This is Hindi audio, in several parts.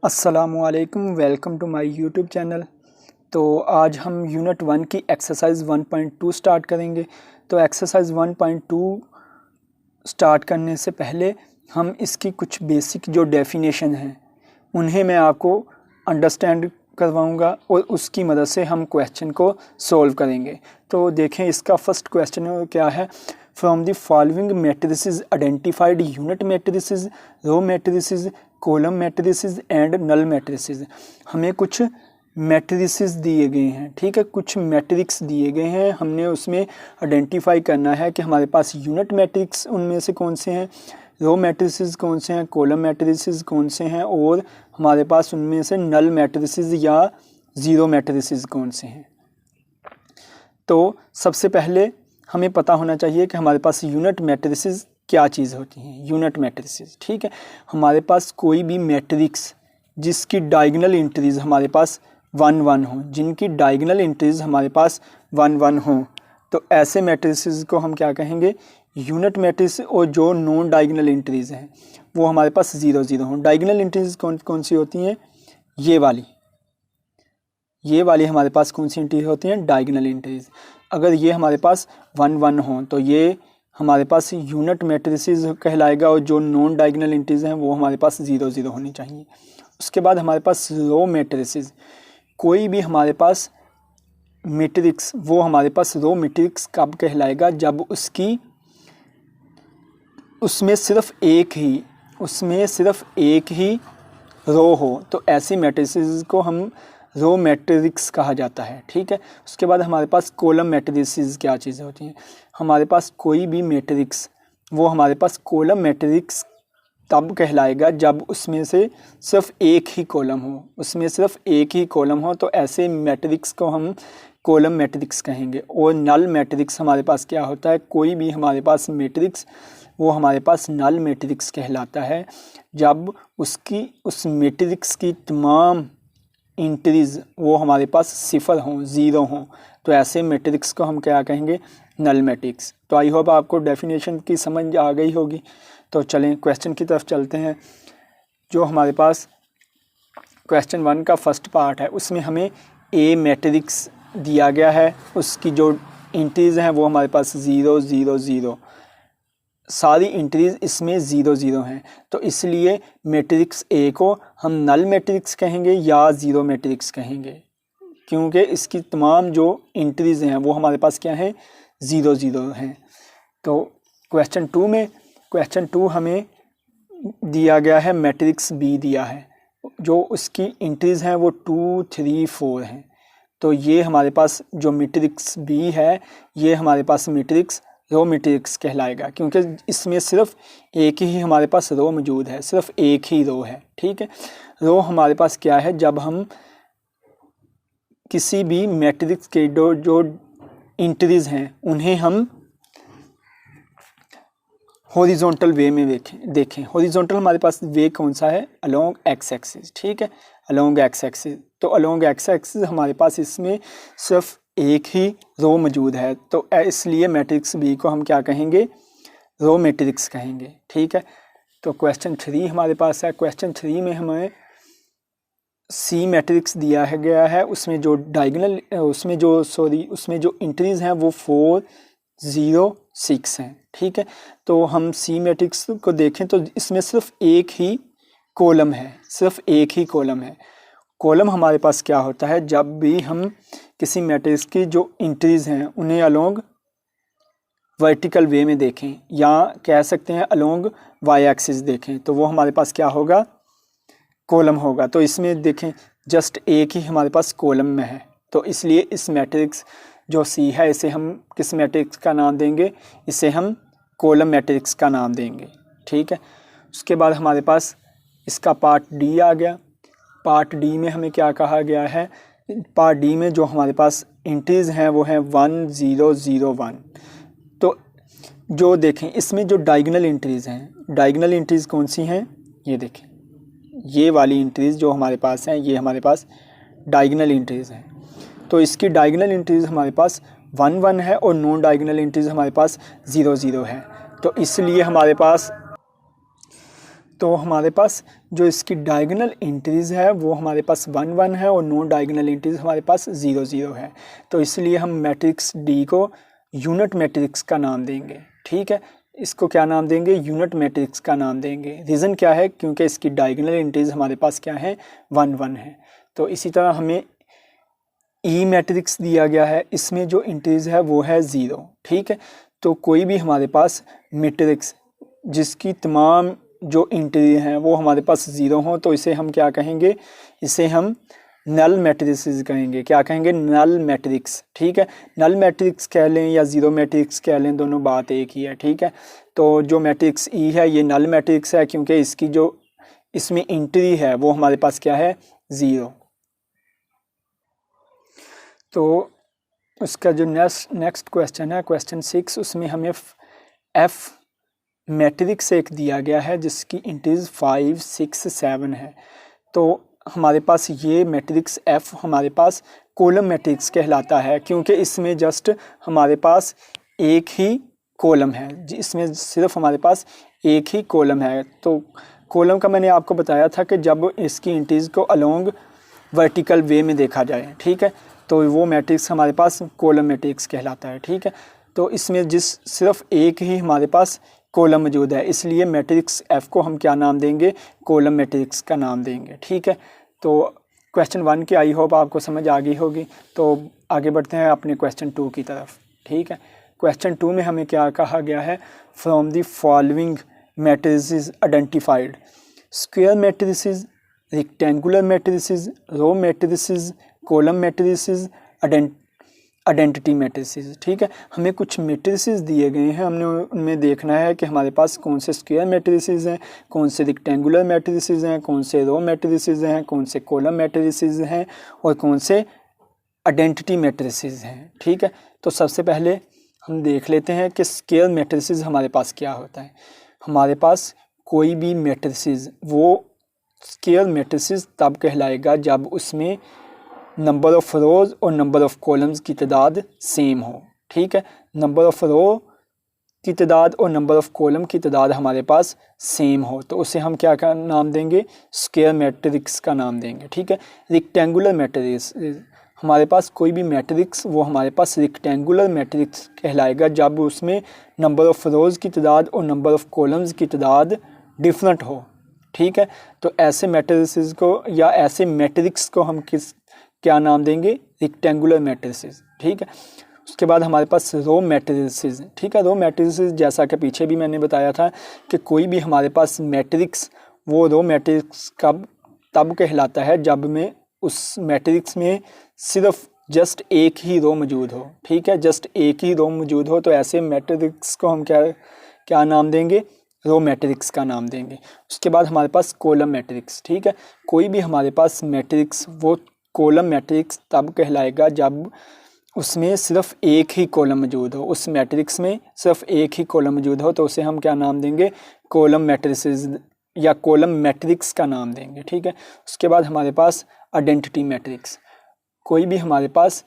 अस्सलामुअलैकुम, welcome to my YouTube channel. तो आज हम यूनिट 1 की एक्सरसाइज 1.2 स्टार्ट करेंगे। तो एक्सरसाइज 1.2 स्टार्ट करने से पहले हम इसकी कुछ बेसिक जो डेफिनेशन हैं उन्हें मैं आपको अंडरस्टैंड करवाऊंगा और उसकी मदद से हम क्वेश्चन को सॉल्व करेंगे। तो देखें, इसका फर्स्ट क्वेश्चन क्या है। From the following matrices identified unit matrices, row matrices, column matrices and null matrices. हमें कुछ मैट्रिसेस दिए गए हैं, ठीक है, कुछ मैट्रिक्स दिए गए हैं। हमने उसमें आइडेंटिफाई करना है कि हमारे पास यूनिट मैट्रिक्स उनमें से कौन से हैं, रो मैट्रिसेस कौन से हैं, कॉलम मैट्रिसेस कौन से हैं और हमारे पास उनमें से नल मैट्रिसेस या ज़ीरो मैट्रिसेस कौन से हैं। तो सबसे पहले हमें पता होना चाहिए कि हमारे पास यूनिट मैट्रिसेस क्या चीज़ होती हैं। यूनिट मैट्रिसेस, ठीक है, हमारे पास कोई भी मैट्रिक्स जिसकी डायगोनल एंट्रीज हमारे पास 1 1 हो, जिनकी डायगोनल एंट्रीज हमारे पास 1 1 हो, तो ऐसे मैट्रिसेस को हम क्या कहेंगे, यूनिट मैट्रिक्स। और जो नॉन डायगोनल एंट्रीज हैं वो हमारे पास 0 0 हों। डायगोनल एंट्रीज कौन कौन सी होती हैं, ये वाली हमारे पास कौन सी एंट्री होती हैं, डायगोनल एंट्रीज। अगर ये हमारे पास 1 1 हो तो ये हमारे पास यूनिट मैट्रिसेस कहलाएगा और जो नॉन डायगोनल एंट्रीज हैं वो हमारे पास 0 0 होनी चाहिए। उसके बाद हमारे पास रो मैट्रिसेस, कोई भी हमारे पास मैट्रिक्स वो हमारे पास रो मैट्रिक्स कब कहलाएगा, जब उसमें सिर्फ एक ही रो हो, तो ऐसी मैट्रिसेस को हम रो मैट्रिक्स कहा जाता है, ठीक है। उसके बाद हमारे पास कॉलम मैट्रिसेस क्या चीज़ें होती हैं। हमारे पास कोई भी मैट्रिक्स वो हमारे पास कॉलम मैट्रिक्स तब कहलाएगा जब उसमें से सिर्फ एक ही कॉलम हो, तो ऐसे मैट्रिक्स को हम कॉलम मैट्रिक्स कहेंगे। और नल मैट्रिक्स हमारे पास क्या होता है, कोई भी हमारे पास मैट्रिक्स वो हमारे पास नल मैट्रिक्स कहलाता है जब उस मैट्रिक्स की तमाम एंट्रीज वो हमारे पास 0 हों, 0 हों, तो ऐसे मैट्रिक्स को हम क्या कहेंगे, नल मैट्रिक्स। तो आई होप आपको डेफिनेशन की समझ आ गई होगी। तो चलें क्वेश्चन की तरफ चलते हैं। जो हमारे पास क्वेश्चन 1 का फर्स्ट पार्ट है उसमें हमें ए मैट्रिक्स दिया गया है, उसकी जो एंट्रीज हैं वो हमारे पास 0 0 0, सारी एंट्रीज इसमें 0 0 हैं। तो इसलिए मैट्रिक्स ए को हम नल मैट्रिक्स कहेंगे या ज़ीरो मैट्रिक्स कहेंगे, क्योंकि इसकी तमाम जो एंट्रीज हैं वो हमारे पास क्या हैं, 0 0 हैं। तो क्वेश्चन 2 हमें दिया गया है, मैट्रिक्स बी दिया है, जो उसकी एंट्रीज हैं वो 2 3 4 हैं। तो ये हमारे पास जो मैट्रिक्स बी है ये हमारे पास मैट्रिक्स रो मैट्रिक्स कहलाएगा, क्योंकि इसमें सिर्फ एक ही हमारे पास रो मौजूद है, सिर्फ एक ही रो है, ठीक है। रो हमारे पास क्या है, जब हम किसी भी मैट्रिक्स के जो एंट्रीज हैं उन्हें हम हॉरिजॉन्टल वे में देखें। हॉरिजॉन्टल हमारे पास वे कौन सा है, अलोंग एक्स एक्सिस, ठीक है, अलोंग एक्स एक्सिस। तो अलोंग एक्स एक्सिस हमारे पास इसमें सिर्फ एक ही रो मौजूद है, तो इसलिए मैट्रिक्स बी को हम क्या कहेंगे, रो मैट्रिक्स कहेंगे, ठीक है। तो क्वेश्चन 3 हमारे पास है। क्वेश्चन 3 में हमें सी मैट्रिक्स दिया है गया है, उसमें जो एंट्रीज हैं वो 4 0 6 हैं, ठीक है। तो हम सी मैट्रिक्स को देखें तो इसमें सिर्फ एक ही कॉलम है, कॉलम हमारे पास क्या होता है, जब भी हम किसी मैट्रिक्स की जो एंट्रीज हैं उन्हें अलोंग वर्टिकल वे में देखें या कह सकते हैं अलोंग वाई एक्सिस देखें, तो वो हमारे पास क्या होगा, कॉलम होगा। तो इसमें देखें जस्ट एक ही हमारे पास कॉलम में है, तो इसलिए इस मैट्रिक्स जो सी है इसे हम किस मैट्रिक्स का नाम देंगे, इसे हम कॉलम मैट्रिक्स का नाम देंगे, ठीक है। उसके बाद हमारे पास इसका पार्ट डी आ गया। पार्ट डी में हमें क्या कहा गया है, पार्ट डी में जो हमारे पास एंट्रीज हैं वो हैं 1 0 0 1। तो जो देखें इसमें जो डायगोनल एंट्रीज हैं, डायगोनल एंट्रीज कौन सी हैं, ये देखें, ये वाली एंट्रीज जो हमारे पास हैं ये हमारे पास डायगोनल एंट्रीज हैं। तो इसकी डायगोनल एंट्रीज हमारे पास 1 1 है और नॉन डायगोनल एंट्रीज हमारे पास 0 0 है। तो इसलिए तो हमारे पास जो इसकी डायगोनल एंट्रीज़ है वो हमारे पास 1 1 है और नॉन डायगोनल एंट्रीज़ हमारे पास 0 0 है। तो इसलिए हम मैट्रिक्स डी को यूनिट मैट्रिक्स का नाम देंगे। ठीक है, इसको क्या नाम देंगे? यूनिट मैट्रिक्स का नाम देंगे। रीज़न क्या है? क्योंकि इसकी डायगोनल एंट्रीज़ हमारे पास क्या है? 1 1 है। तो इसी तरह हमें ई मैट्रिक्स दिया गया है, इसमें जो एंट्रीज़ है वो है 0। ठीक है, तो कोई भी हमारे पास मैट्रिक्स जिसकी तमाम जो एंट्री हैं वो हमारे पास 0 हों तो इसे हम क्या कहेंगे? इसे हम नल मैट्रिक्स कहेंगे। क्या कहेंगे? Null matrix. ठीक है, नल मैट्रिक्स कह लें या 0 मैट्रिक्स कह लें, दोनों बात एक ही है। ठीक है, तो जो मैट्रिक्स ई है ये नल मैट्रिक्स है क्योंकि इसकी जो इसमें एंट्री है वो हमारे पास क्या है? 0। तो उसका जो नेक्स्ट क्वेश्चन है, क्वेश्चन 6, उसमें हमें एफ मैट्रिक्स एक दिया गया है जिसकी एंट्रीज 5 6 7 है। तो हमारे पास ये मैट्रिक्स एफ हमारे पास कॉलम मैट्रिक्स कहलाता है क्योंकि इसमें जस्ट हमारे पास एक ही कॉलम है, इसमें सिर्फ हमारे पास एक ही कॉलम है। तो कॉलम का मैंने आपको बताया था कि जब इसकी एंट्रीज को अलोंग वर्टिकल वे में देखा जाए, ठीक है, तो वो मैट्रिक्स हमारे पास कॉलम मैट्रिक्स कहलाता है। ठीक है, तो इसमें सिर्फ एक ही हमारे पास कॉलम मौजूद है, इसलिए मैट्रिक्स एफ को हम क्या नाम देंगे? कॉलम मैट्रिक्स का नाम देंगे। ठीक है, तो क्वेश्चन 1 की आई होप आपको समझ आ गई होगी। तो आगे बढ़ते हैं अपने क्वेश्चन 2 की तरफ। ठीक है, क्वेश्चन 2 में हमें क्या कहा गया है? From the following matrices identified square matrices, rectangular matrices, row matrices, column matrices, identity matrices. ठीक है, हमें कुछ मैट्रिसेस दिए गए हैं, हमने उनमें देखना है कि हमारे पास कौन से स्क्वायर मैट्रिसेस हैं, कौन से रेक्टेंगुलर मैट्रिसेस हैं, कौन से रो मैट्रिसेस हैं, कौन से कॉलम मैट्रिसेस हैं और कौन से आइडेंटिटी मैट्रिसेस हैं। ठीक है, तो सबसे पहले हम देख लेते हैं कि स्क्वायर मैट्रिसेस हमारे पास क्या होता है। हमारे पास कोई भी मैट्रिसेस वो स्क्वायर मैट्रिसेस तब कहलाएगा जब उसमें नंबर ऑफ़ रोज़ और नंबर ऑफ़ कॉलम्स की तादाद सेम हो। ठीक है, नंबर ऑफ़ रो की तादाद और नंबर ऑफ़ कॉलम की तादाद हमारे पास सेम हो तो उसे हम क्या का नाम देंगे? स्क्वायर मैट्रिक्स का नाम देंगे। ठीक है, रेक्टेंगुलर मैट्रिक्स, हमारे पास कोई भी मैट्रिक्स वो हमारे पास रेक्टेंगुलर मैट्रिक्स कहलाएगा जब उसमें नंबर ऑफ़ रोज़ की तादाद और नंबर ऑफ़ कॉलम्स की तादाद डिफरेंट हो। ठीक है, तो ऐसे मैट्रिक्स को या ऐसे मैट्रिक्स को हम क्या नाम देंगे? Rectangular matrices. ठीक है, उसके बाद हमारे पास रो मैट्रिसेस। ठीक है, रो मैट्रिसेस जैसा कि पीछे भी मैंने बताया था कि कोई भी हमारे पास मैट्रिक्स वो रो मैट्रिक्स कब तब कहलाता है जब में उस मैट्रिक्स में सिर्फ जस्ट एक ही रो मौजूद हो। ठीक है, जस्ट एक ही रो मौजूद हो तो ऐसे मैट्रिक्स को हम क्या नाम देंगे? रो मैट्रिक्स का नाम देंगे। उसके बाद हमारे पास कॉलम मैट्रिक्स। ठीक है, कोई भी हमारे पास मैट्रिक्स वो कॉलम मैट्रिक्स तब कहलाएगा जब उसमें सिर्फ एक ही कॉलम मौजूद हो, उस मैट्रिक्स में सिर्फ एक ही कॉलम मौजूद हो तो उसे हम क्या नाम देंगे? कॉलम मैट्रिसेस या कॉलम मैट्रिक्स का नाम देंगे। ठीक है, उसके बाद हमारे पास आइडेंटिटी मैट्रिक्स। कोई भी हमारे पास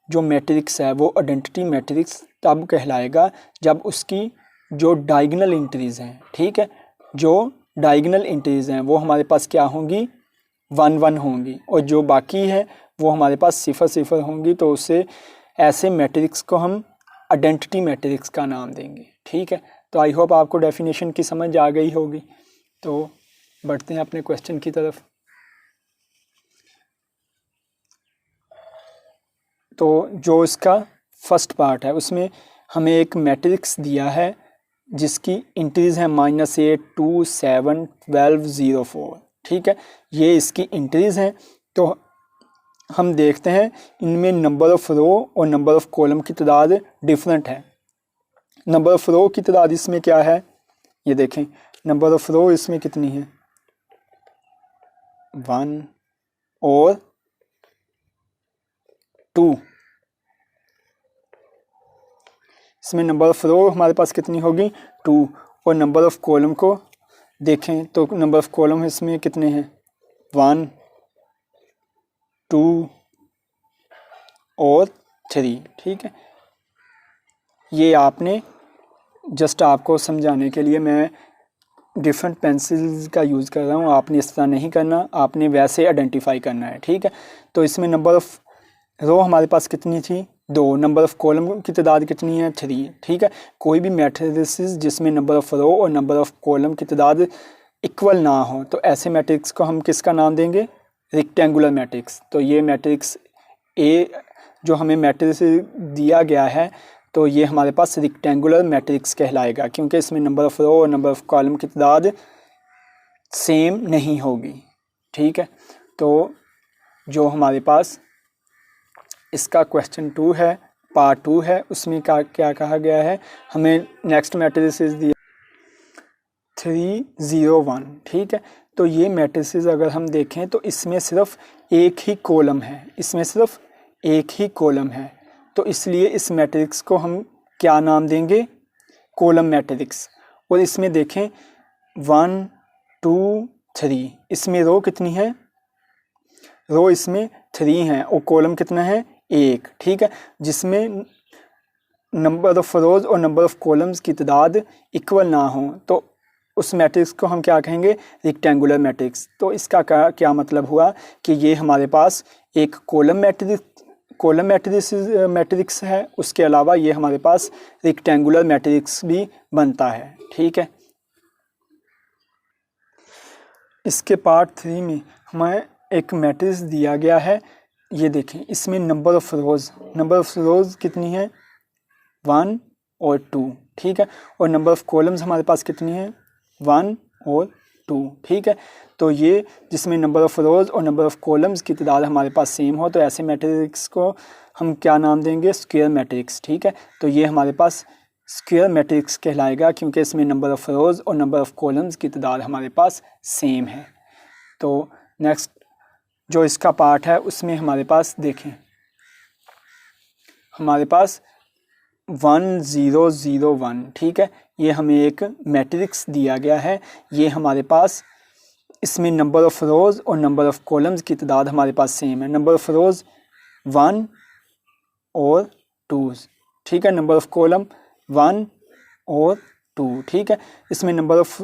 जो मैट्रिक्स है वो आइडेंटिटी मैट्रिक्स तब कहलाएगा जब उसकी जो डायगोनल एंट्रीज़ हैं, ठीक है, जो डायगोनल एंट्रीज़ हैं वो हमारे पास क्या होंगी? 1 1 होंगी और जो बाकी है वो हमारे पास 0 0 होंगी तो उसे ऐसे मैट्रिक्स को हम आइडेंटिटी मैट्रिक्स का नाम देंगे। ठीक है, तो आई होप आपको डेफिनेशन की समझ आ गई होगी। तो बढ़ते हैं अपने क्वेश्चन की तरफ। तो जो इसका फर्स्ट पार्ट है उसमें हमें एक मैट्रिक्स दिया है जिसकी एंट्रीज़ हैं -8 2 7 12 0 4। ठीक है, ये इसकी एंट्रीज़ हैं। तो हम देखते हैं इनमें नंबर ऑफ़ रो और नंबर ऑफ़ कॉलम की तादाद डिफरेंट है। नंबर ऑफ़ रो की तादाद इसमें क्या है? ये देखें, नंबर ऑफ़ रो इसमें कितनी है? 1 और 2। इसमें नंबर ऑफ़ रो हमारे पास कितनी होगी? 2। और नंबर ऑफ़ कॉलम को देखें तो नंबर ऑफ़ कॉलम इसमें कितने हैं? 1 2 और 3। ठीक है, ये आपने जस्ट आपको समझाने के लिए मैं डिफरेंट पेंसिल्स का यूज़ कर रहा हूँ, आपने इस तरह नहीं करना, आपने वैसे आइडेंटिफाई करना है, ठीक है। तो इसमें नंबर ऑफ़ रो हमारे पास कितनी थी, 2, नंबर ऑफ़ कॉलम की तादाद कितनी है, 3, ठीक है। कोई भी मैट्रिक्स जिसमें नंबर ऑफ़ रो और नंबर ऑफ़ कॉलम की तादाद इक्वल ना हो तो ऐसे मैट्रिक्स को हम किसका नाम देंगे, रेक्टेंगुलर मैट्रिक्स। तो ये मैट्रिक्स ए जो हमें मैट्रिक्स दिया गया है तो ये हमारे पास रेक्टेंगुलर मैट्रिक्स कहलाएगा, क्योंकि इसमें नंबर ऑफ़ रो और नंबर ऑफ़ कॉलम की तादाद सेम नहीं होगी, ठीक है। तो जो हमारे पास इसका क्वेश्चन 2 है, पार्ट 2 है, उसमें क्या कहा गया है, हमें नेक्स्ट मैट्रिसेस दिया 3 0 1, ठीक है। तो ये मैट्रिसेस अगर हम देखें तो इसमें सिर्फ एक ही कॉलम है, इसमें सिर्फ एक ही कॉलम है, तो इसलिए इस मैट्रिक्स को हम क्या नाम देंगे, कॉलम मैट्रिक्स। और इसमें देखें 1 2 3, इसमें रो कितनी है, रो इसमें 3 है और कॉलम कितना है, 1, ठीक है। जिसमें नंबर ऑफ रोज और नंबर ऑफ कॉलम्स की तादाद इक्वल ना हो तो उस मैट्रिक्स को हम क्या कहेंगे, रेक्टेंगुलर मैट्रिक्स। तो इसका क्या मतलब हुआ कि ये हमारे पास एक कॉलम मैट्रिक्स है, उसके अलावा ये हमारे पास रेक्टेंगुलर मैट्रिक्स भी बनता है, ठीक है। इसके पार्ट 3 में हमें एक मैट्रिक्स दिया गया है, ये देखें, इसमें नंबर ऑफ़ रोज़ कितनी है, 1 और 2, ठीक है। और नंबर ऑफ़ कॉलम्स हमारे पास कितनी है, 1 और 2, ठीक है। तो ये जिसमें नंबर ऑफ़ रोज़ और नंबर ऑफ़ कॉलम्स की तादाद हमारे पास सेम हो तो ऐसे मैट्रिक्स को हम क्या नाम देंगे, स्क्वायर मैट्रिक्स, ठीक है। तो ये हमारे पास स्क्वायर मैट्रिक्स कहलाएगा क्योंकि इसमें नंबर ऑफ़ रोज़ और नंबर ऑफ़ कॉलम्स की तादाद हमारे पास सेम है। तो नेक्स्ट जो इसका पार्ट है उसमें हमारे पास देखें, हमारे पास 1 0 0 1, ठीक है। ये हमें एक मैट्रिक्स दिया गया है, ये हमारे पास इसमें नंबर ऑफ़ रोज़ और नंबर ऑफ़ कॉलम्स की तादाद हमारे पास सेम है। नंबर ऑफ़ रोज़ 1 और 2, ठीक है। नंबर ऑफ़ कॉलम 1 और 2, ठीक है। इसमें नंबर ऑफ़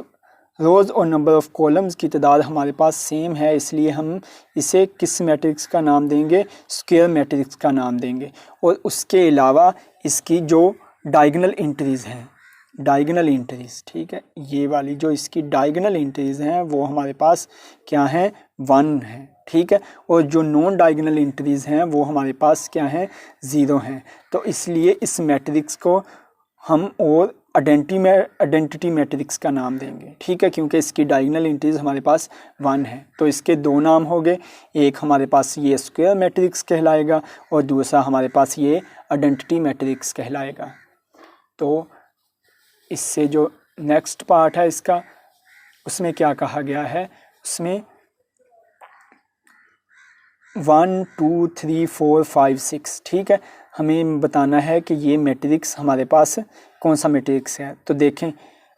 रोज़ और नंबर ऑफ़ कॉलम्स की तादाद हमारे पास सेम है, इसलिए हम इसे किस मैट्रिक्स का नाम देंगे, स्क्वायर मैट्रिक्स का नाम देंगे। और उसके अलावा इसकी जो डायगोनल एंट्रीज़ हैं, डायगोनल एंट्रीज़, ठीक है, ये वाली जो इसकी डायगोनल एंट्रीज़ हैं वो हमारे पास क्या हैं, 1 है, ठीक है। और जो नॉन डायगोनल एंट्रीज़ हैं वो हमारे पास क्या हैं, 0 हैं। तो इसलिए इस मैट्रिक्स को हम और आइडेंटिटी मैट्रिक्स का नाम देंगे, ठीक है, क्योंकि इसकी डायगोनल एंट्रीज हमारे पास 1 है। तो इसके 2 नाम हो गए, एक हमारे पास ये स्क्वायर मैट्रिक्स कहलाएगा और दूसरा हमारे पास ये आइडेंटिटी मैट्रिक्स कहलाएगा। तो इससे जो नेक्स्ट पार्ट है इसका, उसमें क्या कहा गया है, उसमें 1 2 3 4 5 6, ठीक है, हमें बताना है कि ये मैट्रिक्स हमारे पास कौन सा मैट्रिक्स है। तो देखें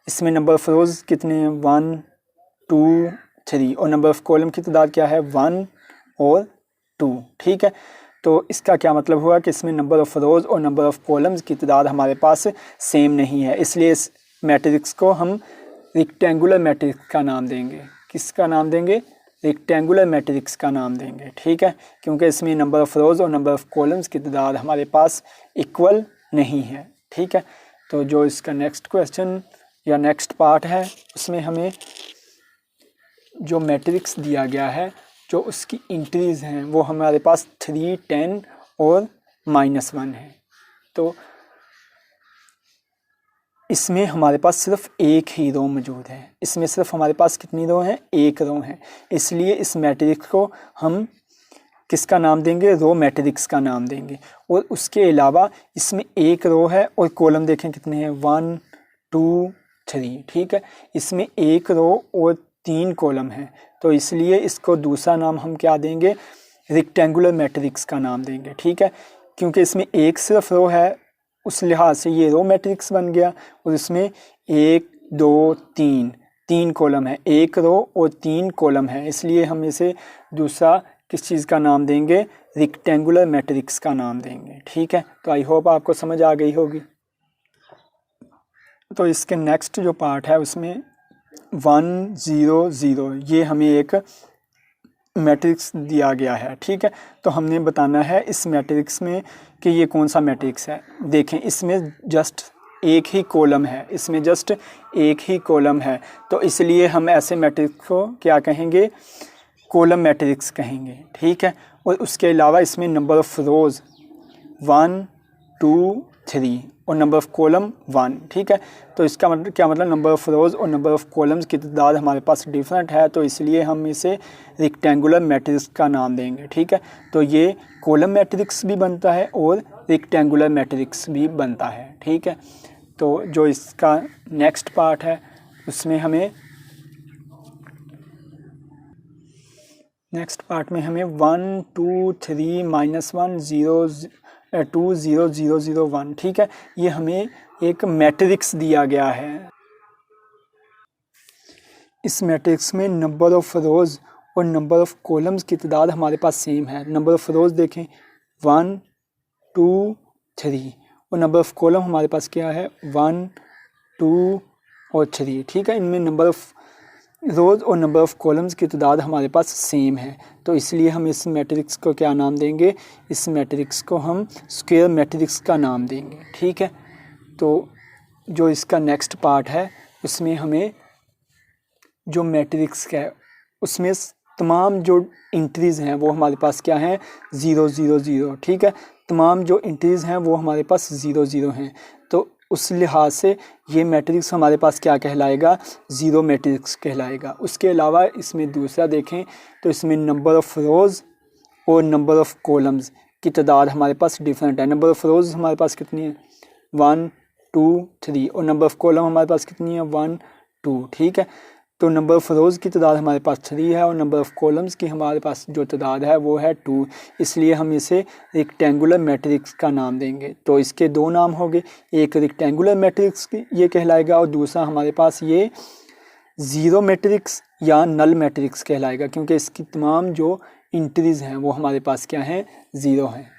इसमें नंबर ऑफ़ रोज़ कितने हैं, 1 2 3, और नंबर ऑफ़ कॉलम की तादाद क्या है, 1 और 2, ठीक है। तो इसका क्या मतलब हुआ कि इसमें नंबर ऑफ़ रोज़ और नंबर ऑफ़ कॉलम्स की तादाद हमारे पास सेम नहीं है, इसलिए इस मैट्रिक्स को हम रेक्टेंगुलर मैट्रिक्स का नाम देंगे। किसका नाम देंगे, रेक्टेंगुलर मैट्रिक्स का नाम देंगे, ठीक है, क्योंकि इसमें नंबर ऑफ़ रोज़ और नंबर ऑफ़ कॉलम्स की तादाद हमारे पास इक्वल नहीं है, ठीक है। तो जो इसका नेक्स्ट क्वेश्चन या नेक्स्ट पार्ट है उसमें हमें जो मैट्रिक्स दिया गया है, जो उसकी एंट्रीज़ हैं वो हमारे पास 3 10 और -1 है। तो इसमें हमारे पास सिर्फ एक ही रो मौजूद है, इसमें सिर्फ हमारे पास कितनी रो हैं, एक रो है, इसलिए इस मैट्रिक्स को हम किसका नाम देंगे, रो मैट्रिक्स का नाम देंगे। और उसके अलावा इसमें एक रो है और कॉलम देखें कितने हैं, 1 2 3, ठीक है। इसमें एक रो और 3 कॉलम हैं, तो इसलिए इसको दूसरा नाम हम क्या देंगे, रेक्टेंगुलर मैट्रिक्स का नाम देंगे, ठीक है, क्योंकि इसमें एक सिर्फ रो है, उस लिहाज से ये रो मैट्रिक्स बन गया। और इसमें 1 2 3 कॉलम है, एक रो और 3 कॉलम है, इसलिए हम इसे दूसरा किस चीज़ का नाम देंगे, रेक्टेंगुलर मैट्रिक्स का नाम देंगे, ठीक है। तो आई होप आपको समझ आ गई होगी। तो इसके नेक्स्ट जो पार्ट है उसमें 1 0 0, ये हमें एक मैट्रिक्स दिया गया है। ठीक है, तो हमने बताना है इस मैट्रिक्स में कि ये कौन सा मैट्रिक्स है। देखें, इसमें जस्ट एक ही कॉलम है, इसमें जस्ट एक ही कॉलम है, तो इसलिए हम ऐसे मैट्रिक्स को क्या कहेंगे, कॉलम मैट्रिक्स कहेंगे। ठीक है, और उसके अलावा इसमें नंबर ऑफ़ रोज़ 1 2 3 और नंबर ऑफ़ कॉलम 1। ठीक है, तो इसका मतलब क्या, मतलब नंबर ऑफ़ रोज़ और नंबर ऑफ़ कॉलम्स की तादाद हमारे पास डिफरेंट है, तो इसलिए हम इसे रेक्टेंगुलर मैट्रिक्स का नाम देंगे। ठीक है, तो ये कॉलम मैट्रिक्स भी बनता है और रेक्टेंगुलर मैट्रिक्स भी बनता है। ठीक है, तो जो इसका नेक्स्ट पार्ट है उसमें हमें नेक्स्ट पार्ट में हमें 1 2 3 -1 0 2 0 0 0 1। ठीक है, ये हमें एक मैट्रिक्स दिया गया है। इस मैट्रिक्स में नंबर ऑफ़ रोज़ और नंबर ऑफ़ कॉलम्स की तादाद हमारे पास सेम है। नंबर ऑफ़ रोज़ देखें 1 2 3 और नंबर ऑफ़ कॉलम हमारे पास क्या है 1 2 और 3। ठीक है, इनमें नंबर ऑफ़ रोज़ और नंबर ऑफ़ कॉलम्स की तादाद हमारे पास सेम है, तो इसलिए हम इस मैट्रिक्स को क्या नाम देंगे, इस मैट्रिक्स को हम स्क्वायर मैट्रिक्स का नाम देंगे। ठीक है, तो जो इसका नेक्स्ट पार्ट है उसमें हमें जो मैट्रिक्स है उसमें तमाम जो इंट्रीज़ हैं वो हमारे पास क्या हैं 0 0 0। ठीक है, तमाम जो इंट्रीज़ हैं वो हमारे पास 0 0 हैं, तो उस लिहाज से ये मैट्रिक्स हमारे पास क्या कहलाएगा, ज़ीरो मैट्रिक्स कहलाएगा। उसके अलावा इसमें दूसरा देखें तो इसमें नंबर ऑफ़ रोज़ और नंबर ऑफ़ कॉलम्स की तादाद हमारे पास डिफरेंट है। नंबर ऑफ़ रोज़ हमारे पास कितनी है 1 2 3 और नंबर ऑफ़ कॉलम हमारे पास कितनी है 1 2। ठीक है, तो नंबर ऑफ़ रोज़ की तादाद हमारे पास 3 है और नंबर ऑफ़ कॉलम्स की हमारे पास जो तादाद है वो है 2, इसलिए हम इसे रेक्टेंगुलर मैट्रिक्स का नाम देंगे। तो इसके दो नाम हो गए, एक रेक्टेंगुलर मैट्रिक्स ये कहलाएगा और दूसरा हमारे पास ये ज़ीरो मैट्रिक्स या नल मैट्रिक्स कहलाएगा, क्योंकि इसकी तमाम जो इंट्रीज़ हैं वो हमारे पास क्या हैं, ज़ीरो हैं।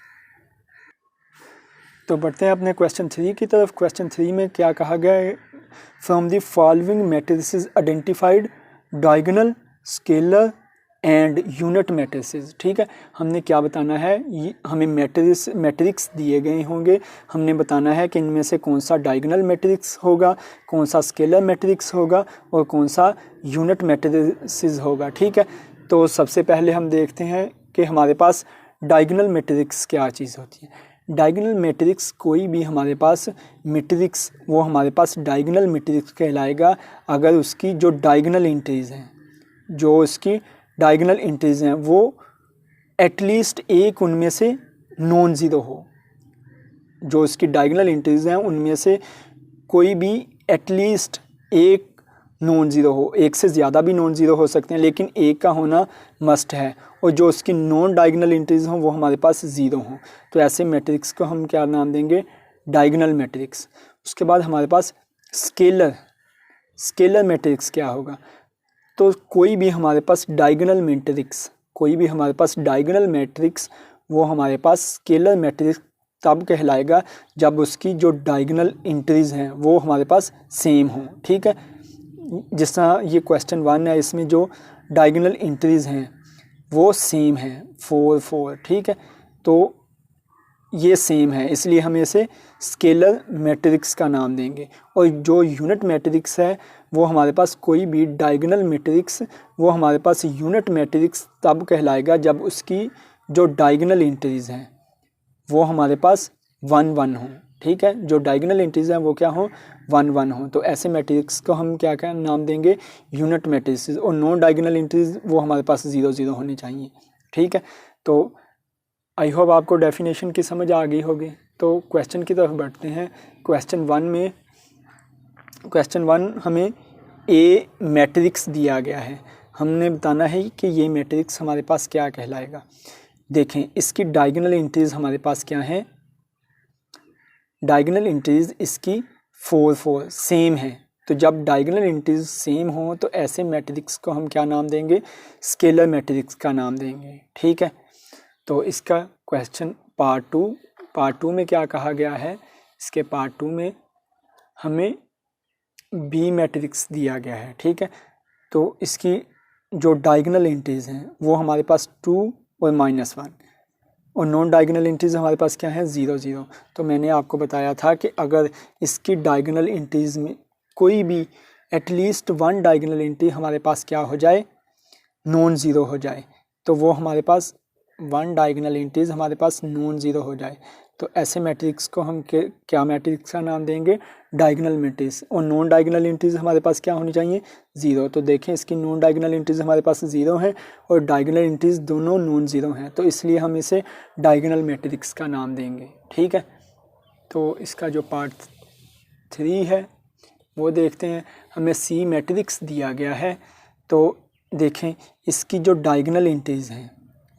तो बढ़ते हैं अपने क्वेश्चन 3 की तरफ। क्वेश्चन 3 में क्या कहा गया है, from the following matrices identified diagonal, scalar and unit matrices. ठीक है, हमने क्या बताना है, ये हमें मैट्रिक्स दिए गए होंगे, हमने बताना है कि इनमें से कौन सा डायगोनल मैट्रिक्स होगा, कौन सा स्केलर मैट्रिक्स होगा और कौन सा यूनिट मैट्रिसेस होगा। ठीक है, तो सबसे पहले हम देखते हैं कि हमारे पास डायगोनल मैट्रिक्स क्या चीज़ होती है। डायगोनल मैट्रिक्स कोई भी हमारे पास मैट्रिक्स वो हमारे पास डायगोनल मैट्रिक्स कहलाएगा अगर उसकी जो डायगोनल एंट्रीज़ हैं, जो उसकी डायगोनल एंट्रीज़ हैं वो एटलीस्ट एक उनमें से नॉन ज़ीरो हो। जो उसकी डायगोनल एंट्रीज़ हैं उनमें से कोई भी एटलीस्ट एक नॉन ज़ीरो हो, एक से ज़्यादा भी नॉन ज़ीरो हो सकते हैं लेकिन एक का होना मस्ट है, और जो उसकी नॉन डायगोनल एंट्रीज़ हों वो हमारे पास ज़ीरो हों, तो ऐसे मैट्रिक्स को हम क्या नाम देंगे, डायगोनल मैट्रिक्स। उसके बाद हमारे पास स्केलर मैट्रिक्स क्या होगा, तो कोई भी हमारे पास डायगोनल मैट्रिक्स वो हमारे पास स्केलर मैट्रिक्स तब कहलाएगा जब उसकी जो डायगोनल एंट्रीज़ हैं वो हमारे पास सेम हों। ठीक है, जिस तरह ये क्वेश्चन 1 है, इसमें जो डायगोनल एंट्रीज़ हैं वो सेम हैं 4 4। ठीक है, तो ये सेम है इसलिए हम इसे स्केलर मैट्रिक्स का नाम देंगे। और जो यूनिट मैट्रिक्स है वो हमारे पास कोई भी डायगोनल मैट्रिक्स वो हमारे पास यूनिट मैट्रिक्स तब कहलाएगा जब उसकी जो डायगोनल एंट्रीज़ हैं वो हमारे पास 1 1 हों। ठीक है, जो डायगोनल एंट्रीज़ हैं वो क्या हों, 1 1 हों, तो ऐसे मैट्रिक्स को हम क्या नाम देंगे, यूनिट मैट्रिक्स। और नॉन डायगोनल एंट्रीज़ वो हमारे पास 0 0 होनी चाहिए। ठीक है, तो आई होप आपको डेफिनेशन की समझ आ गई होगी। तो क्वेश्चन की तरफ बढ़ते हैं। क्वेश्चन 1 हमें ए मैट्रिक्स दिया गया है, हमने बताना है कि ये मैट्रिक्स हमारे पास क्या कहलाएगा। देखें, इसकी डायगोनल एंट्रीज़ हमारे पास क्या हैं, डायगोनल एंट्रीज़ इसकी 4 4 सेम है, तो जब डायगोनल एंट्रीज़ सेम हों तो ऐसे मैट्रिक्स को हम क्या नाम देंगे, स्केलर मैट्रिक्स का नाम देंगे। ठीक है, तो इसका क्वेश्चन पार्ट टू में क्या कहा गया है, इसके पार्ट 2 में हमें बी मैट्रिक्स दिया गया है, ठीक है। तो इसकी जो डायगोनल एंट्रीज हैं वो हमारे पास 2 और -1, और नॉन डायगोनल एंट्रीज हमारे पास क्या है 0 0। तो मैंने आपको बताया था कि अगर इसकी डायगोनल एंट्रीज में कोई भी एटलीस्ट 1 डायगोनल एंट्री हमारे पास क्या हो जाए, नॉन ज़ीरो हो जाए, तो वो हमारे पास 1 डायगोनल एंट्रीज हमारे पास नॉन ज़ीरो हो जाए, तो ऐसे मैट्रिक्स को हम क्या मैट्रिक्स का नाम देंगे, डायगोनल मैट्रिक्स। और नॉन डायगोनल एंट्रीज हमारे पास क्या होनी चाहिए, 0। तो देखें इसकी नॉन डायगोनल एंट्रीज हमारे पास 0 है और डायगोनल एंट्रीज दोनों नॉन ज़ीरो हैं, तो इसलिए हम इसे डायगोनल मैट्रिक्स का नाम देंगे, ठीक है। तो इसका जो पार्ट 3 है वो देखते हैं। हमें सी मैट्रिक्स दिया गया है, तो देखें इसकी जो डायगोनल एंट्रीज हैं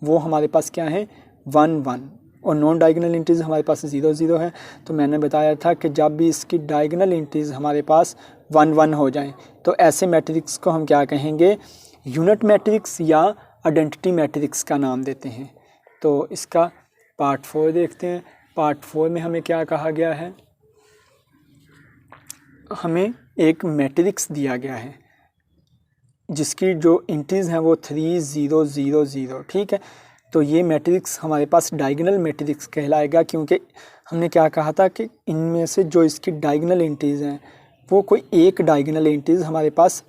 वो हमारे पास क्या है 1 1, और नॉन डायगोनल एंट्रीज हमारे पास 0 0 है। तो मैंने बताया था कि जब भी इसकी डायगोनल एंट्रीज हमारे पास 1 1 हो जाएं तो ऐसे मैट्रिक्स को हम क्या कहेंगे, यूनिट मैट्रिक्स या आइडेंटिटी मैट्रिक्स का नाम देते हैं। तो इसका पार्ट 4 देखते हैं। पार्ट 4 में हमें क्या कहा गया है, हमें एक मैट्रिक्स दिया गया है जिसकी जो एंट्रीज हैं वो 3 0 0 0, ठीक है। तो ये मैट्रिक्स हमारे पास डायगोनल मैट्रिक्स कहलाएगा, क्योंकि हमने क्या कहा था कि इनमें से जो इसकी डायगोनल एंट्रीज हैं वो कोई एक डायगोनल एंट्रीज हमारे पास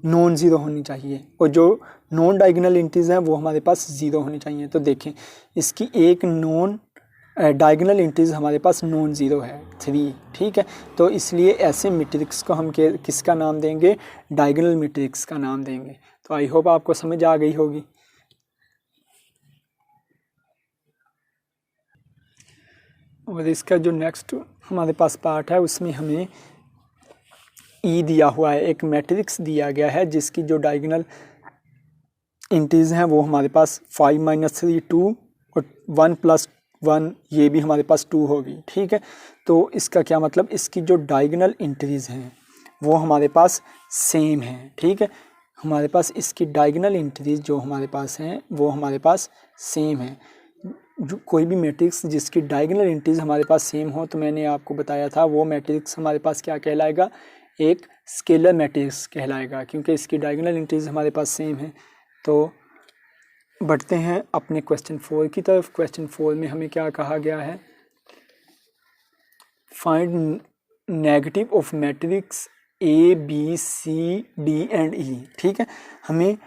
नॉन ज़ीरो होनी चाहिए, और जो नॉन डायगोनल एंट्रीज हैं वो हमारे पास 0 होनी चाहिए। तो देखें इसकी एक नॉन डायगोनल एंट्रीज हमारे पास नॉन ज़ीरो है 3, ठीक है। तो इसलिए ऐसे मैट्रिक्स को हम किसका नाम देंगे, डायगोनल मैट्रिक्स का नाम देंगे। तो आई होप आपको समझ आ गई होगी। और इसका जो नेक्स्ट हमारे पास पार्ट है उसमें हमें ई दिया हुआ है, एक मैट्रिक्स दिया गया है जिसकी जो डायगोनल एंट्रीज हैं वो हमारे पास 5 - 3 2 और 1 + 1, ये भी हमारे पास 2 होगी, ठीक है। तो इसका क्या मतलब, इसकी जो डायगोनल एंट्रीज हैं वो हमारे पास सेम हैं, ठीक है। हमारे पास इसकी डायगोनल एंट्रीज जो हमारे पास हैं वो हमारे पास सेम है। जो कोई भी मैट्रिक्स जिसकी डायगोनल एंट्रीज हमारे पास सेम हो, तो मैंने आपको बताया था वो मैट्रिक्स हमारे पास क्या कहलाएगा, एक स्केलर मैट्रिक्स कहलाएगा, क्योंकि इसकी डायगोनल एंट्रीज हमारे पास सेम है। तो बढ़ते हैं अपने क्वेश्चन 4 की तरफ। क्वेश्चन 4 में हमें क्या कहा गया है, find negative of matrix A B C D and E, ठीक है। हमें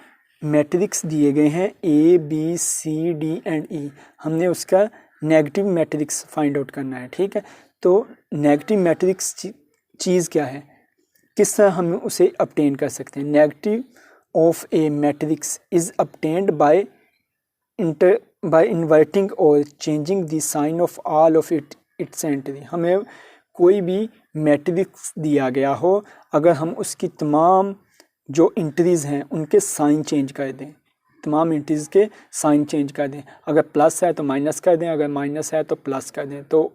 मैट्रिक्स दिए गए हैं A B C D and E, हमने उसका नेगेटिव मैट्रिक्स फाइंड आउट करना है, ठीक है। तो नेगेटिव मैट्रिक्स चीज़ क्या है, किस तरह हम उसे obtain कर सकते हैं। Negative of a matrix is obtained by inverting और changing the sign of all of its entry। हमें कोई भी मैट्रिक्स दिया गया हो, अगर हम उसकी तमाम जो एंट्रीज हैं उनके साइन चेंज कर दें, तमाम एंट्रीज के साइन चेंज कर दें, अगर प्लस है तो माइनस कर दें, अगर माइनस है तो प्लस कर दें, तो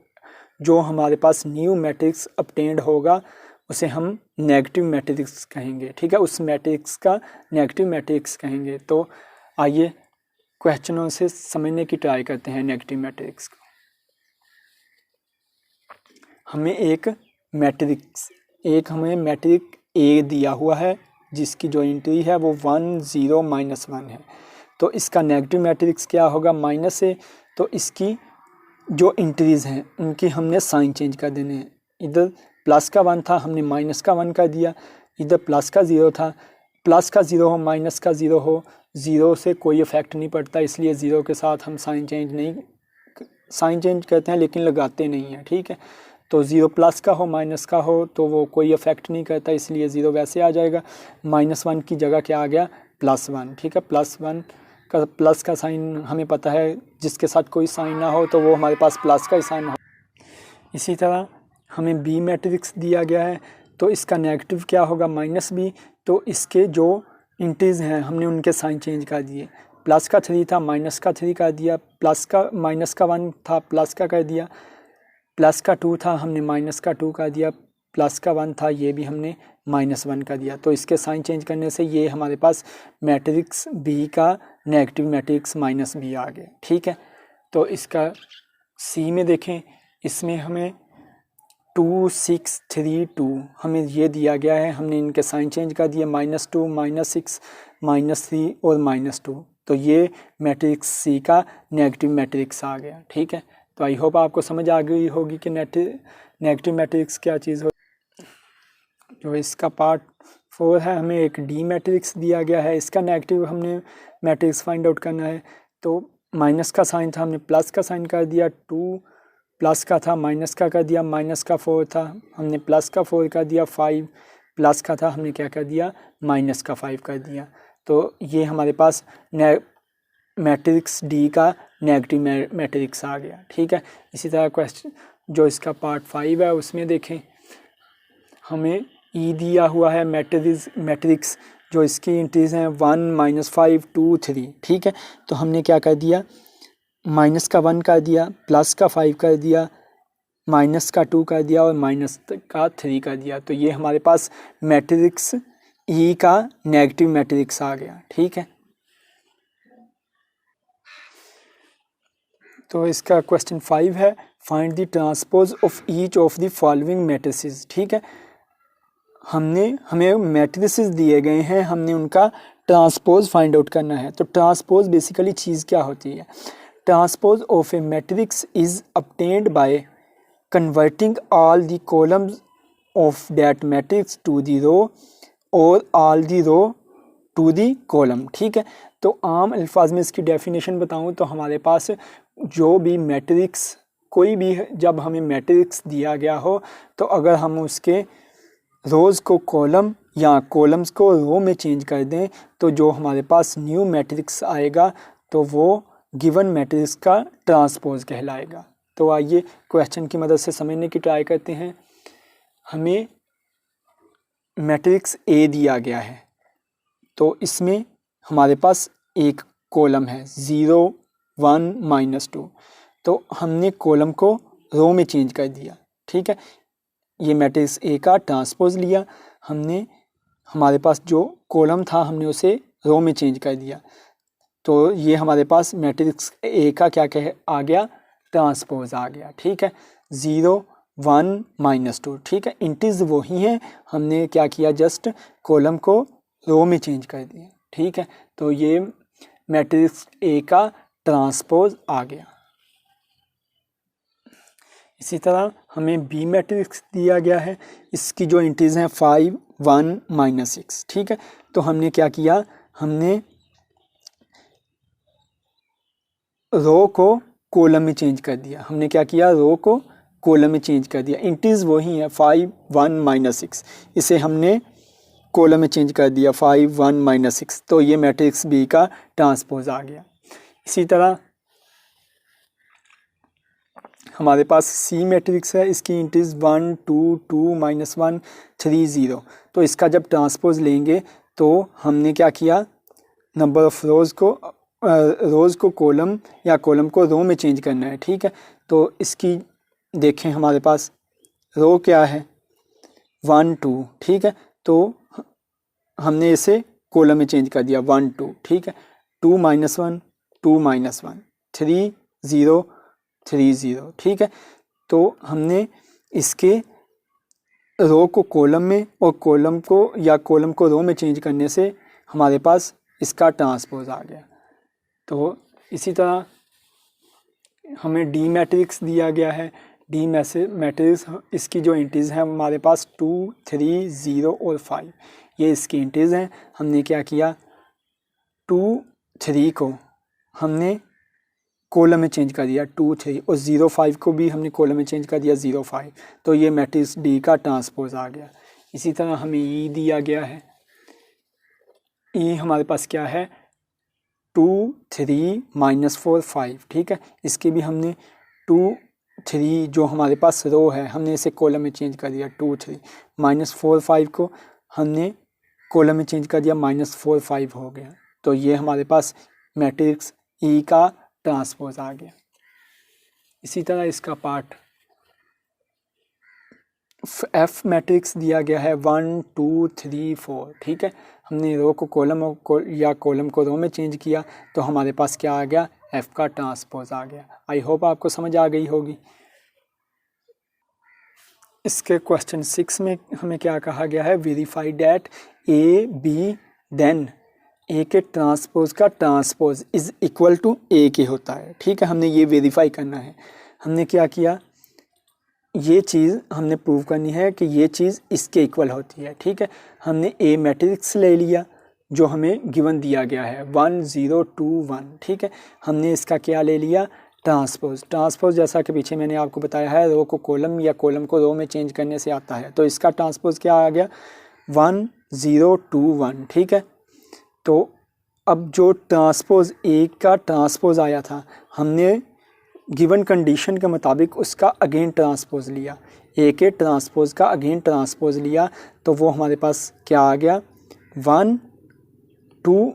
जो हमारे पास न्यू मैट्रिक्स obtained होगा उसे हम नेगेटिव मैट्रिक्स कहेंगे, ठीक है। उस मैट्रिक्स का नेगेटिव मैट्रिक्स कहेंगे। तो आइए क्वेश्चनों से समझने की ट्राई करते हैं नेगेटिव मैट्रिक्स को। हमें हमें मैट्रिक ए दिया हुआ है जिसकी जो एंट्री है वो 1 0 -1 है। तो इसका नेगेटिव मैट्रिक्स क्या होगा, माइनस ए। तो इसकी जो एंट्रीज हैं उनकी हमने साइन चेंज कर देने हैं। इधर प्लस का 1 था, हमने माइनस का 1 कर दिया। इधर प्लस का 0 था, प्लस का 0 हो माइनस का 0 हो, 0 से कोई इफेक्ट नहीं पड़ता, इसलिए 0 के साथ हम साइन चेंज करते हैं लेकिन लगाते नहीं हैं, ठीक है। तो 0 प्लस का हो माइनस का हो तो वो कोई इफेक्ट नहीं करता, इसलिए 0 वैसे आ जाएगा। -1 की जगह क्या आ गया, +1, ठीक है। +1 का प्लस का साइन हमें पता है, जिसके साथ कोई साइन ना हो तो वो हमारे पास प्लस का ही साइन हो। इसी तरह हमें बी मैट्रिक्स दिया गया है, तो इसका नेगेटिव क्या होगा, -b। तो इसके जो इंटीज हैं हमने उनके साइन चेंज कर दिए। प्लस का 3 था, माइनस का 3 कर दिया, माइनस का 1 था, प्लस का कर दिया, प्लस का 2 था, हमने माइनस का 2 कर दिया, प्लस का 1 था, ये भी हमने -1 कर दिया। तो इसके साइन चेंज करने से ये हमारे पास मैट्रिक्स बी का नेगेटिव मैट्रिक्स -b आ गया, ठीक है। तो इसका सी में देखें, इसमें हमें 2632 हमें ये दिया गया है, हमने इनके साइन चेंज कर दिया, -2 -6 -3 और -2। तो ये मैट्रिक्स सी का नेगेटिव मैट्रिक्स आ गया। ठीक है, तो आई होप आपको समझ आ गई होगी कि नेगेटिव मैट्रिक्स क्या चीज़ हो। जो इसका पार्ट 4 है, हमें एक डी मैट्रिक्स दिया गया है, इसका नेगेटिव हमने मैट्रिक्स फाइंड आउट करना है। तो माइनस का साइन था, हमने प्लस का साइन कर दिया, 2 प्लस का था माइनस का कर दिया, माइनस का 4 था हमने प्लस का 4 कर दिया, 5 प्लस का था हमने क्या कर दिया, माइनस का 5 कर दिया। तो ये हमारे पास मैट्रिक्स डी का नेगेटिव मैट्रिक्स आ गया। ठीक है, इसी तरह क्वेश्चन जो इसका पार्ट 5 है उसमें देखें, हमें ई दिया हुआ है मैट्रिक्स जो इसकी एंट्रीज हैं 1 -5 2 3। ठीक है, तो हमने क्या कर दिया, माइनस का 1 कर दिया, प्लस का 5 कर दिया, माइनस का 2 कर दिया और माइनस का 3 कर दिया। तो ये हमारे पास मैट्रिक्स ई का नेगेटिव मैट्रिक्स आ गया। ठीक है, तो इसका क्वेश्चन 5 है, find the transpose of each of the following matrices. ठीक है, हमें मैट्रिसेस दिए गए हैं, हमने उनका ट्रांसपोज फाइंड आउट करना है। तो ट्रांसपोज बेसिकली चीज़ क्या होती है, transpose of a matrix is obtained by converting all the columns of that matrix to the row और all the row to the column. ठीक है, तो आम अल्फाज में इसकी डेफिनेशन बताऊं तो हमारे पास जो भी मैट्रिक्स, कोई भी जब हमें मैट्रिक्स दिया गया हो, तो अगर हम उसके रोज़ को कॉलम या कॉलम्स को रो में चेंज कर दें, तो जो हमारे पास न्यू मैट्रिक्स आएगा तो वो गिवन मैट्रिक्स का ट्रांसपोज कहलाएगा। तो आइए क्वेश्चन की मदद से समझने की ट्राई करते हैं। हमें मैट्रिक्स ए दिया गया है, तो इसमें हमारे पास एक कॉलम है 0 1 -2, तो हमने कॉलम को रो में चेंज कर दिया। ठीक है, ये मैट्रिक्स ए का ट्रांसपोज लिया हमने, हमारे पास जो कॉलम था हमने उसे रो में चेंज कर दिया। तो ये हमारे पास मैट्रिक्स ए का क्या आ गया, ट्रांसपोज आ गया। ठीक है, 0 1 -2। ठीक है, इंटीज वही हैं, हमने क्या किया, जस्ट कॉलम को रो में चेंज कर दिया। ठीक है, तो ये मैट्रिक्स ए का ट्रांसपोज आ गया। इसी तरह हमें बी मैट्रिक्स दिया गया है, इसकी जो इंटीज हैं 5 1 -6। ठीक है, तो हमने क्या किया, हमने रो को कॉलम में चेंज कर दिया। हमने क्या किया, रो को कॉलम में चेंज कर दिया। इंटीज वही है 5 1 -6, इसे हमने कॉलम में चेंज कर दिया 5 1 -6। तो ये मैट्रिक्स बी का ट्रांसपोज आ गया। इसी तरह हमारे पास सी मैट्रिक्स है, इसकी इंटीज 1 2 2 -1 3 0। तो इसका जब ट्रांसपोज लेंगे तो हमने क्या किया, नंबर ऑफ रोज़ को कॉलम या कॉलम को रो में चेंज करना है। ठीक है, तो इसकी देखें हमारे पास रो क्या है 1 2। ठीक है, तो हमने इसे कॉलम में चेंज कर दिया 1 2। ठीक है, 2 -1 2 -1 3 0 3 0। ठीक है, तो हमने इसके रो को कॉलम में और कॉलम को रो में चेंज करने से हमारे पास इसका ट्रांसपोज आ गया। तो इसी तरह हमें डी मैट्रिक्स दिया गया है, डी मैट्रिक्स इसकी जो इंटीज हैं हमारे पास 2 3 0 और 5, ये इसकी इंटीज हैं। हमने क्या किया, 2 3 को हमने कॉलम में चेंज कर दिया 2 3, और 0 5 को भी हमने कॉलम में चेंज कर दिया 0 5। तो ये मैट्रिक्स डी का ट्रांसपोज आ गया। इसी तरह हमें ई दिया गया है, ई हमारे पास क्या है 2 3 -4 5। ठीक है, इसके भी हमने 2 3 जो हमारे पास रो है हमने इसे कॉलम में चेंज कर दिया 2 3, -4 5 को हमने कॉलम में चेंज कर दिया -4 5 हो गया। तो ये हमारे पास मैट्रिक्स ई का ट्रांसपोज आ गया। इसी तरह इसका पार्ट एफ मैट्रिक्स दिया गया है 1 2 3 4। ठीक है, हमने रो को कॉलम या कॉलम को रो में चेंज किया तो हमारे पास क्या आ गया, एफ का ट्रांसपोज आ गया। आई होप आपको समझ आ गई होगी। इसके क्वेश्चन 6 में हमें क्या कहा गया है, verify that A B then A के ट्रांसपोज का transpose is equal to A के होता है। ठीक है, हमने ये वेरीफाई करना है। हमने क्या किया, ये चीज़ हमने प्रूव करनी है कि ये चीज़ इसके इक्वल होती है। ठीक है, हमने ए मैट्रिक्स ले लिया जो हमें गिवन दिया गया है 1 0 2 1। ठीक है, हमने इसका क्या ले लिया, ट्रांसपोज। ट्रांसपोज जैसा कि पीछे मैंने आपको बताया है, रो को कॉलम या कॉलम को रो में चेंज करने से आता है। तो इसका ट्रांसपोज क्या आ गया, 1 0 2 1। ठीक है, तो अब जो ट्रांसपोज ए का ट्रांसपोज आया था, हमने गिवन कंडीशन के मुताबिक उसका अगेन ट्रांसपोज लिया, ए के ट्रांसपोज का अगेन ट्रांसपोज लिया, तो वो हमारे पास क्या आ गया, 1 2।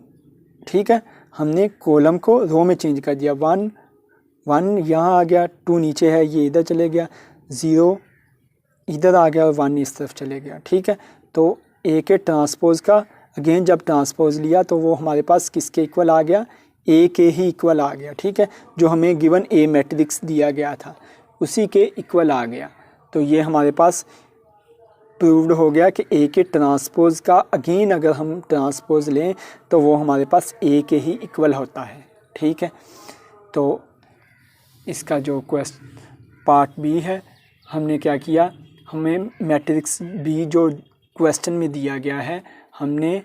ठीक है, हमने कॉलम को रो में चेंज कर दिया, 1 1 यहाँ आ गया, 2 नीचे है, ये इधर चले गया, 0 इधर आ गया और 1 इस तरफ चले गया। ठीक है, तो ए के ट्रांसपोज का अगेन जब ट्रांसपोज लिया तो वो हमारे पास किसके इक्वल आ गया, ए के ही इक्वल आ गया। ठीक है, जो हमें गिवन ए मैट्रिक्स दिया गया था उसी के इक्वल आ गया। तो ये हमारे पास प्रूव्ड हो गया कि ए के ट्रांसपोज का अगेन अगर हम ट्रांसपोज लें तो वो हमारे पास ए के ही इक्वल होता है। ठीक है, तो इसका जो पार्ट बी है, हमने क्या किया, हमें मैट्रिक्स बी जो क्वेश्चन में दिया गया है, हमने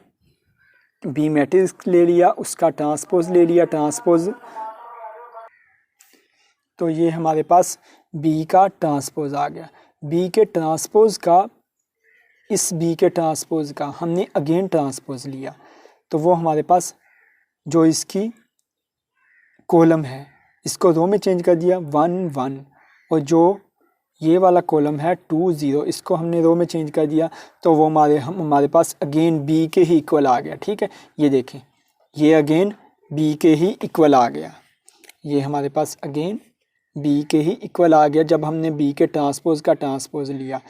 बी मैट्रिक्स ले लिया, उसका ट्रांसपोज ले लिया, ट्रांसपोज, तो ये हमारे पास बी का ट्रांसपोज आ गया। बी के ट्रांसपोज का, इस बी के ट्रांसपोज का हमने अगेन ट्रांसपोज लिया, तो वो हमारे पास जो इसकी कॉलम है इसको रो में चेंज कर दिया 1 1, और जो ये वाला कॉलम है 2 0, इसको हमने रो में चेंज कर दिया, तो वो हमारे पास अगेन बी के ही इक्वल आ गया। ठीक है, ये देखें, ये अगेन बी के ही इक्वल आ गया, ये हमारे पास अगेन बी के ही इक्वल आ गया जब हमने बी के ट्रांसपोज का ट्रांसपोज लिया।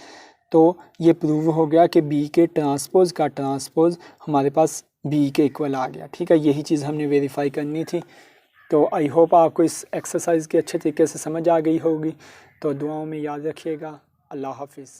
तो ये प्रूव हो गया कि बी के ट्रांसपोज का ट्रांसपोज हमारे पास बी के इक्वल आ गया। ठीक है, यही चीज़ हमने वेरीफाई करनी थी। तो आई होप आपको इस एक्सरसाइज की अच्छे तरीके से समझ आ गई होगी। तो दुआओं में याद रखिएगा। अल्लाह हाफिज़।